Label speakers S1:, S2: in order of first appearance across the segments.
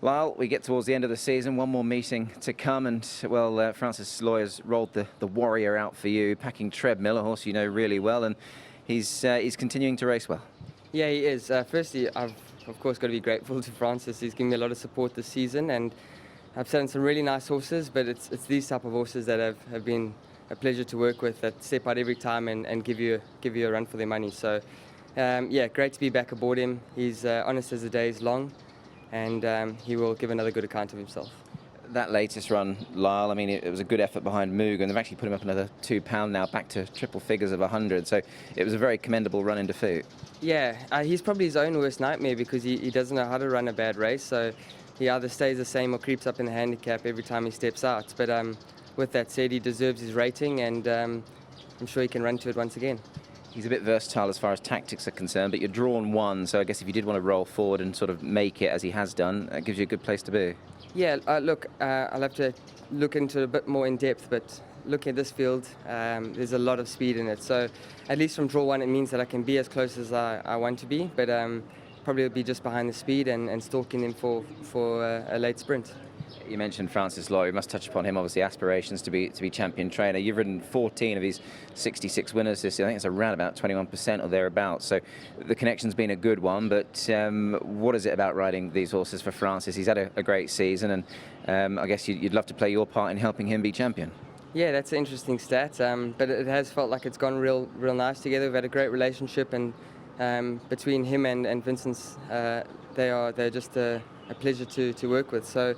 S1: Lyle, we get towards the end of the season, one more meeting to come, and, well, Francis Lawyer's rolled the Warrior out for you, packing TREADMILL, a horse you know really well, and he's continuing to race well.
S2: Yeah, he is. Firstly, I've, of course, got to be grateful to Francis. He's given me a lot of support this season, and I've sat on some really nice horses, but it's these type of horses that have been a pleasure to work with, that step out every time and give you a run for their money. So, yeah, great to be back aboard him. He's honest as the day is long, and he will give another good account of himself.
S1: That latest run, Lyle, I mean, it was a good effort behind Moog, and they've actually put him up another £2 now, back to triple figures of 100, so it was a very commendable run in defeat.
S2: Yeah, he's probably his own worst nightmare because he doesn't know how to run a bad race, so he either stays the same or creeps up in the handicap every time he steps out. But with that said, he deserves his rating, and I'm sure he can run to it once again.
S1: He's a bit versatile as far as tactics are concerned, but you're drawn one, so I guess if you did want to roll forward and sort of make it as he has done, that gives you a good place to be.
S2: Yeah, look, I'll have to look into it a bit more in depth, but looking at this field, there's a lot of speed in it. So at least from draw one, it means that I can be as close as I want to be, but probably be just behind the speed and stalking him for a late sprint.
S1: You mentioned Francis Lawyer. We must touch upon him. Obviously, aspirations to be champion trainer. You've ridden 14 of his 66 winners this year. I think it's around about 21% or thereabouts. So the connection's been a good one. But what is it about riding these horses for Francis? He's had a great season, and I guess you'd love to play your part in helping him be champion.
S2: Yeah, that's an interesting stat. But it has felt like it's gone real nice together. We've had a great relationship, and between him and Vincent's, they're just a pleasure to work with. So.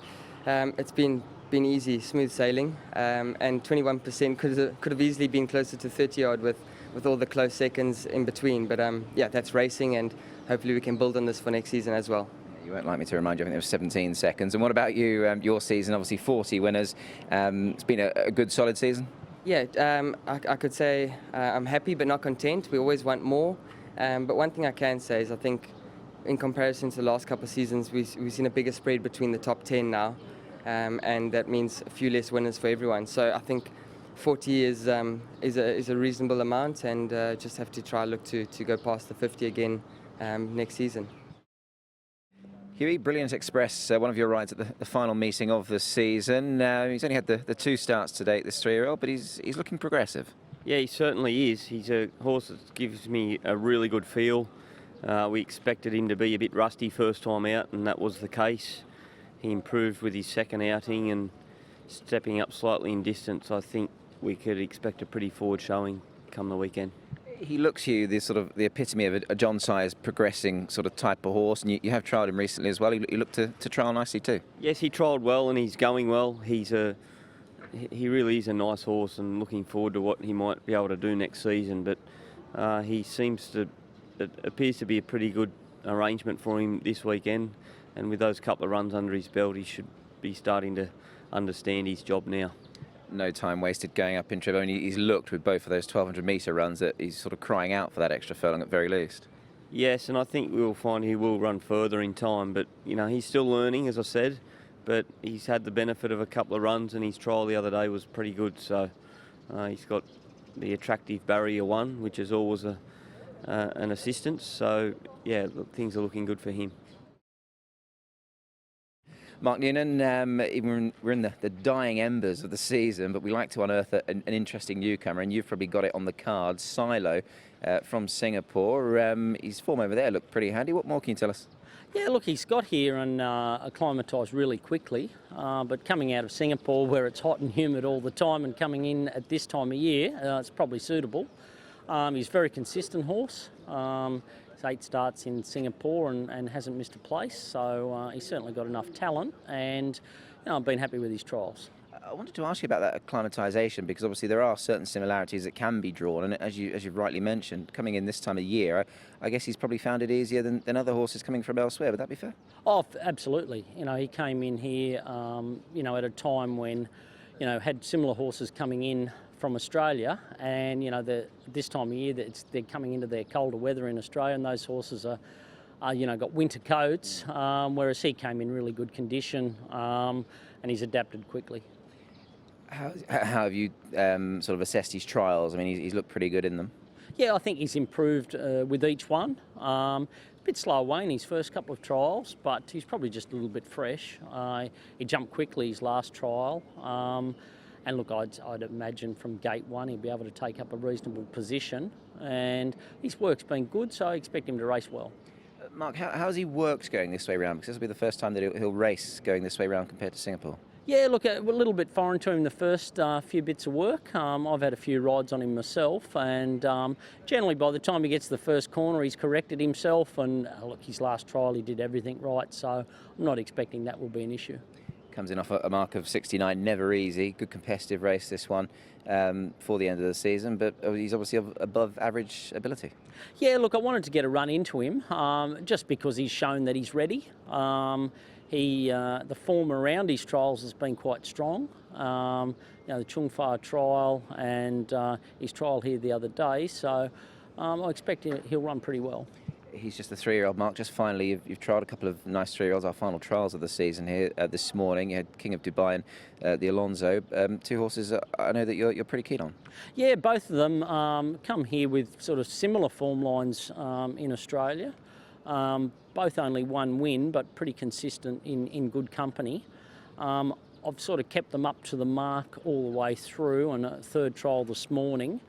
S2: It's been easy, smooth sailing, and 21% could have easily been closer to 30-odd with all the close seconds in between. But yeah, that's racing, and hopefully we can build on this for next season as well.
S1: You won't like me to remind you, I think there was 17 seconds. And what about you, your season? Obviously 40 winners. It's been a good, solid season?
S2: Yeah, I could say I'm happy but not content. We always want more. But one thing I can say is I think in comparison to the last couple of seasons, we've seen a bigger spread between the top 10 now. And that means a few less winners for everyone. So I think 40 is a reasonable amount, and just have to try look to go past the 50 again next season.
S1: Huey, Brilliant Express, one of your rides at the final meeting of the season. He's only had the 2 starts to date, this 3-year-old, but he's looking progressive.
S3: Yeah, he certainly is. He's a horse that gives me a really good feel. We expected him to be a bit rusty first time out, and that was the case. He improved with his second outing and stepping up slightly in distance. I think we could expect a pretty forward showing come the weekend. He
S1: looks, Hugh, the epitome of a John Size progressing sort of type of horse, and you have trialled him recently as well. He looked to trial nicely too.
S3: Yes, he trialled well and he's going well. He really is a nice horse, and looking forward to what he might be able to do next season. But it appears to be a pretty good arrangement for him this weekend. And with those couple of runs under his belt, he should be starting to understand his job now.
S1: No time wasted going up in Trib. I mean, he's looked with both of those 1,200-metre runs that he's sort of crying out for that extra furlong at very least.
S3: Yes, and I think we'll find he will run further in time. But, you know, he's still learning, as I said. But he's had the benefit of a couple of runs, and his trial the other day was pretty good. So he's got the attractive barrier 1, which is always an assistance. So, yeah, things are looking good for him.
S1: Mark Newnham, we're in the dying embers of the season, but we like to unearth an interesting newcomer, and you've probably got it on the cards. Silo from Singapore. His form over there looked pretty handy. What more can you tell us?
S4: Yeah, look, he's got here and acclimatised really quickly, but coming out of Singapore where it's hot and humid all the time and coming in at this time of year, it's probably suitable. He's a very consistent horse. 8 starts in Singapore and hasn't missed a place, so he's certainly got enough talent, and I've been happy with his trials.
S1: I wanted to ask you about that acclimatisation, because obviously there are certain similarities that can be drawn, and as you've rightly mentioned, coming in this time of year, I guess he's probably found it easier than other horses coming from elsewhere. Would that be fair? Oh,
S4: absolutely. He came in here, at a time when, had similar horses coming in from Australia, and this time of year they're coming into their colder weather in Australia, and those horses are got winter coats, whereas he came in really good condition, and he's adapted quickly.
S1: How have you sort of assessed his trials? I mean, he's looked pretty good in them.
S4: Yeah, I think he's improved with each one. bit slow away in his first couple of trials, but he's probably just a little bit fresh. He jumped quickly his last trial. And look, I'd imagine from gate one he'll be able to take up a reasonable position, and his work's been good, so I expect him to race well.
S1: Mark, how's he worked going this way round? Because this will be the first time that he'll race going this way round compared to Singapore.
S4: Yeah, look, a little bit foreign to him the first few bits of work. I've had a few rides on him myself, and generally by the time he gets to the first corner, he's corrected himself, and look, his last trial he did everything right, so I'm not expecting that will be an issue.
S1: Comes in off a mark of 69, never easy. Good competitive race, this one, for the end of the season, but he's obviously of above average ability.
S4: Yeah, look, I wanted to get a run into him just because he's shown that he's ready. The form around his trials has been quite strong. The Chung Fa trial and his trial here the other day, so I expect he'll run pretty well.
S1: He's just a 3-year-old, Mark. Just finally, you've trialled a couple of nice 3-year-olds, our final trials of the season here this morning. You had King of Dubai and the Alonso. Two horses I know that you're pretty keen on. Yeah,
S4: both of them come here with sort of similar form lines in Australia. Both only one win, but pretty consistent in good company. I've sort of kept them up to the mark all the way through, and a third trial this morning.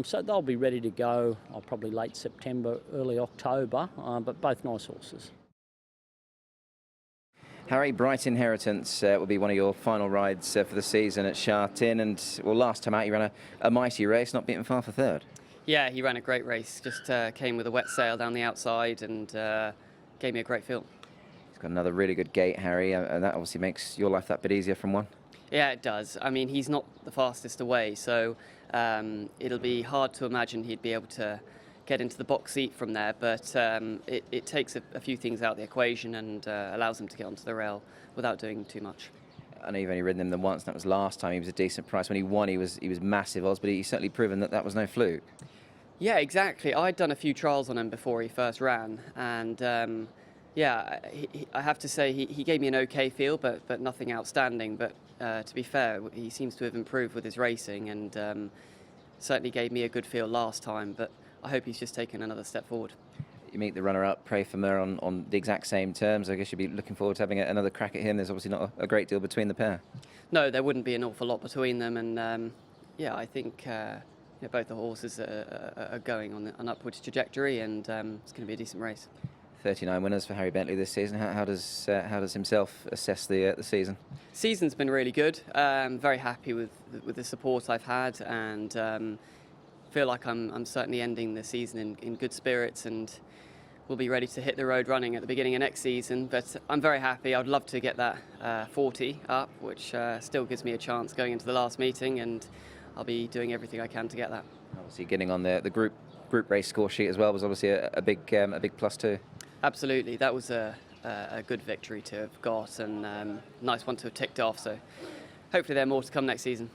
S4: So they'll be ready to go probably late September, early October, but both nice horses.
S1: Harry, Bright Inheritance will be one of your final rides for the season at Sha Tin, and well, last time out you ran a mighty race, not beaten far for third.
S5: Yeah, he ran a great race, just came with a wet sail down the outside and gave me a great feel.
S1: He's got another really good gate, Harry, and that obviously makes your life that bit easier from one.
S5: Yeah, it does. I mean, he's not the fastest away, so it'll be hard to imagine he'd be able to get into the box seat from there, but it takes a few things out of the equation and allows him to get onto the rail without doing too much.
S1: I know you've only ridden him once, and that was last time. He was a decent price. When he won, he was massive odds, but he's certainly proven that was no fluke.
S5: Yeah, exactly. I'd done a few trials on him before he first ran, and yeah, I have to say he gave me an okay feel, but nothing outstanding. But to be fair, he seems to have improved with his racing, and certainly gave me a good feel last time. But I hope he's just taken another step forward.
S1: You meet the runner-up, Pray for Mer, on the exact same terms. I guess you'd be looking forward to having another crack at him. There's obviously not a great deal between the pair.
S5: No, there wouldn't be an awful lot between them, and yeah, I think both the horses are going on an upwards trajectory, and it's going to be a decent race.
S1: 39 winners for Harry Bentley this season. How does himself assess the season?
S5: Season's been really good. Very happy with the support I've had, and feel like I'm certainly ending the season in good spirits, and we'll be ready to hit the road running at the beginning of next season. But I'm very happy. I'd love to get that 40 up, which still gives me a chance going into the last meeting, and I'll be doing everything I can to get that.
S1: Obviously, getting on the group race score sheet as well was obviously a big plus too.
S5: Absolutely, that was a good victory to have got, and nice one to have ticked off. So hopefully there are more to come next season.